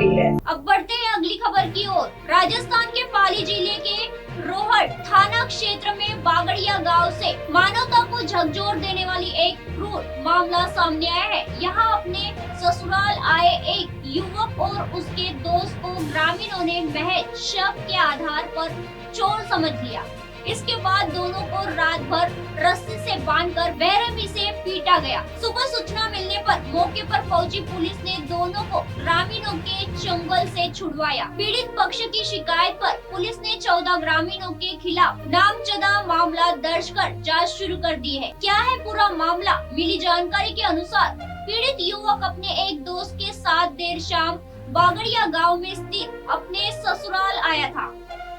गई है। अब बढ़ते हैं अगली खबर की ओर। राजस्थान के पाली जिले के रोहट थाना क्षेत्र में बागड़िया गांव से मानवता को झकझोर देने वाली एक क्रूर मामला सामने आया है। यहां अपने ससुराल आए एक युवक और उसके दोस्त को ग्रामीणों ने महज शक के आधार पर चोर समझ लिया। इसके बाद दोनों को रात भर रस्सी से बांधकर बेरहमी से पीटा गया। सुबह सूचना मिलने पर मौके पर पहुंची पुलिस ने दोनों को ग्रामीणों के चंगुल से छुड़वाया। पीड़ित पक्ष की शिकायत पर पुलिस ने 14 ग्रामीणों के खिलाफ नामजदा मामला दर्ज कर जांच शुरू कर दी है। क्या है पूरा मामला? मिली जानकारी के अनुसार पीड़ित युवक अपने एक दोस्त के साथ देर शाम बागड़िया गाँव में स्थित अपने ससुराल आया था।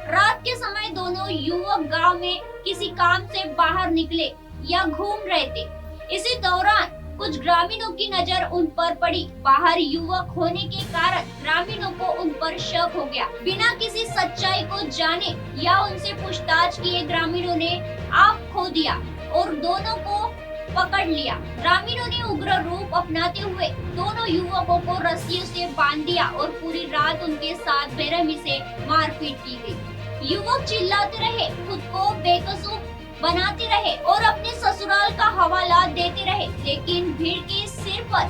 रात के समय दोनों युवक गांव में किसी काम से बाहर निकले या घूम रहे थे। इसी दौरान कुछ ग्रामीणों की नजर उन पर पड़ी। बाहर युवक होने के कारण ग्रामीणों को उन पर शक हो गया। बिना किसी सच्चाई को जाने या उनसे पूछताछ किए ग्रामीणों ने आग खो दिया और दोनों को पकड़ लिया। ग्रामीणों ने उग्र रूप अपनाते हुए दोनों युवकों को रस्सियों से बांध दिया और पूरी रात उनके साथ बेरहमी से मारपीट की गई। युवक चिल्लाते रहे, खुद को बेकसूर बनाते रहे और अपने ससुराल का हवाला देते रहे, लेकिन भीड़ के सिर पर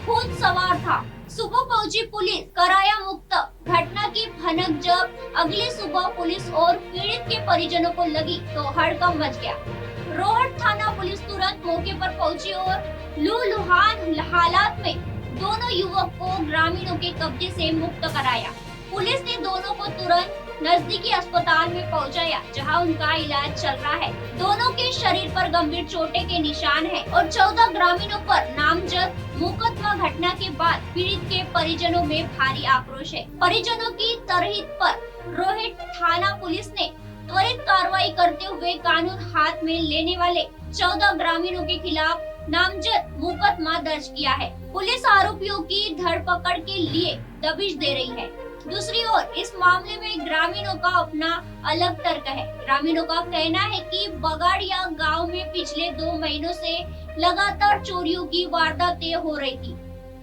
खुद सवार था। सुबह पहुंची पुलिस कराया मुक्त। घटना की भनक जब अगली सुबह पुलिस और पीड़ित के परिजनों को लगी तो हड़कंप मच गया। रोहट थाना पुलिस तुरंत मौके पर पहुंची और लूलुहान हालात में दोनों युवक को ग्रामीणों के कब्जे से मुक्त कराया। पुलिस ने दोनों को तुरंत नजदीकी अस्पताल में पहुंचाया, जहां उनका इलाज चल रहा है। दोनों के शरीर पर गंभीर चोटें के निशान हैं और 14 ग्रामीणों पर नामजद मुकदमा। घटना के बाद पीड़ित के परिजनों में भारी आक्रोश है। परिजनों की तरहीद पर रोहट थाना पुलिस ने त्वरित कार्रवाई करते हुए कानून हाथ में लेने वाले 14 ग्रामीणों के खिलाफ नामजद मुकदमा दर्ज किया है। पुलिस आरोपियों की धरपकड़ के लिए दबिश दे रही है। दूसरी ओर इस मामले में ग्रामीणों का अपना अलग तर्क है। ग्रामीणों का कहना है कि बगाड़िया गांव में पिछले 2 महीनों से लगातार चोरियों की वारदातें हो रही थी,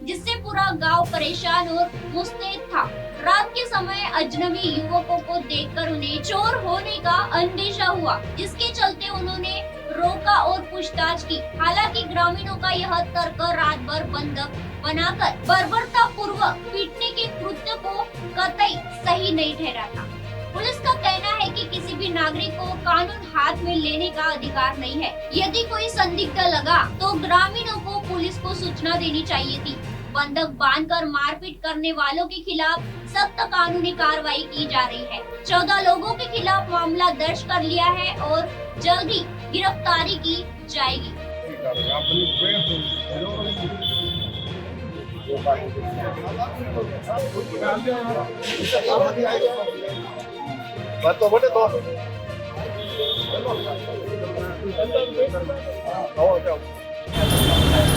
जिससे पूरा गांव परेशान और मुस्तैद था। रात के समय अजनबी युवकों को देखकर उन्हें चोर होने का अंदेशा हुआ, जिसके चलते उन्होंने रोका और पूछताछ की। हालांकि ग्रामीणों का यह तर्क रात भर बंधक बनाकर बर्बरता पूर्वक पीटने के कृत्य को कतई सही नहीं ठहरा था। पुलिस का कहना है कि किसी भी नागरिक को कानून हाथ में लेने का अधिकार नहीं है। यदि कोई संदिग्ध लगा तो ग्रामीणों को पुलिस को सूचना देनी चाहिए थी। बंधक बांधकर मारपीट करने वालों के खिलाफ सख्त कानूनी कार्रवाई की जा रही है। 14 लोगों के खिलाफ मामला दर्ज कर लिया है और जल्द ही गिरफ्तारी की जाएगी।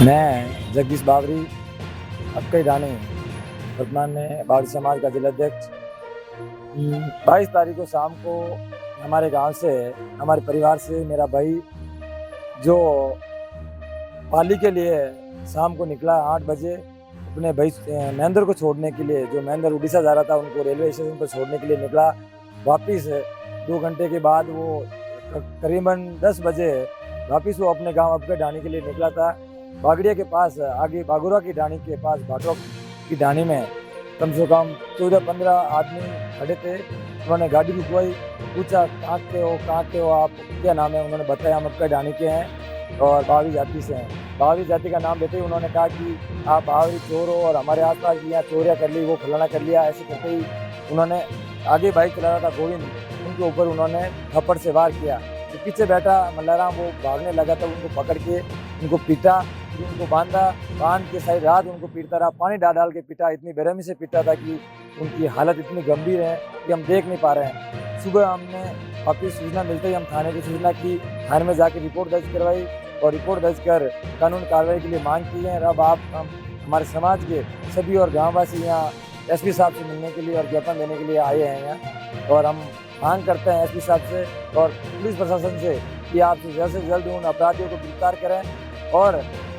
मैं जगदीश बावरी, अक्कई रानी, वर्तमान में बावरी समाज का जिलाध्यक्ष। 22 तारीख को शाम को हमारे गांव से, हमारे परिवार से मेरा भाई जो पाली के लिए शाम को निकला 8 बजे अपने भाई महेंद्र को छोड़ने के लिए, जो महेंद्र उड़ीसा जा रहा था उनको रेलवे स्टेशन पर छोड़ने के लिए निकला। वापिस 2 घंटे के बाद वो करीबन 10 बजे वापिस वो अपने गांव अबके ढाणी के लिए निकला था। बागड़िया के पास आगे बागुरा की ढाणी के पास भाटो की ढाणी में कम से कम 14-15 आदमी खड़े थे। उन्होंने गाड़ी रुकवाई, पूछा कहाँ के हो आप, क्या नाम है? उन्होंने बताया हम अबके ढाणी के हैं और बावरी जाति से हैं। बावरी जाति का नाम लेते ही उन्होंने कहा कि आप बावरी चोर हो और हमारे आसपास यहाँ चोरियाँ कर ली, वो फलाना कर लिया। ऐसे करते ही उन्होंने आगे बाइक चला रहा था गोविंद, उनके ऊपर उन्होंने थप्पड़ से वार किया। तो पीछे बैठा मल्लाराम वो भागने लगा था, उनको पकड़ के उनको पीटा, उनको बांध के सारी रात उनको पीटता रहा, पानी डाल के पीटा। इतनी बेरहमी से पीटा था कि उनकी हालत इतनी गंभीर है कि हम देख नहीं पा रहे हैं। सुबह हमने वापिस सूचना मिलते ही हम थाने की सूचना की, थाने में जाके रिपोर्ट दर्ज करवाई और रिपोर्ट दर्ज कर कानून कार्रवाई के लिए मांग की है। अब हम हमारे समाज के सभी और गाँववासी यहाँ एसपी साहब से मिलने के लिए और ज्ञापन देने के लिए आए हैं यहाँ, और हम मांग करते हैं एसपी साहब से और पुलिस प्रशासन से कि आप जल्द से जल्द उन अपराधियों को गिरफ्तार करें और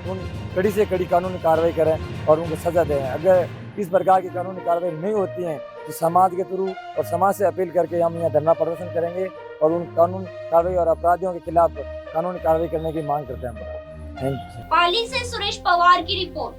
उन कड़ी से कड़ी कानूनी कार्रवाई करें और उनको सजा दें। अगर इस प्रकार की कानूनी कार्रवाई नहीं होती है तो समाज के थ्रू और समाज से अपील करके हम यहाँ धरना प्रदर्शन करेंगे और उन कानून कार्रवाई और अपराधियों के खिलाफ कानूनी कार्रवाई करने की मांग करते हैं हम। Thank you. पाली से सुरेश पवार की रिपोर्ट।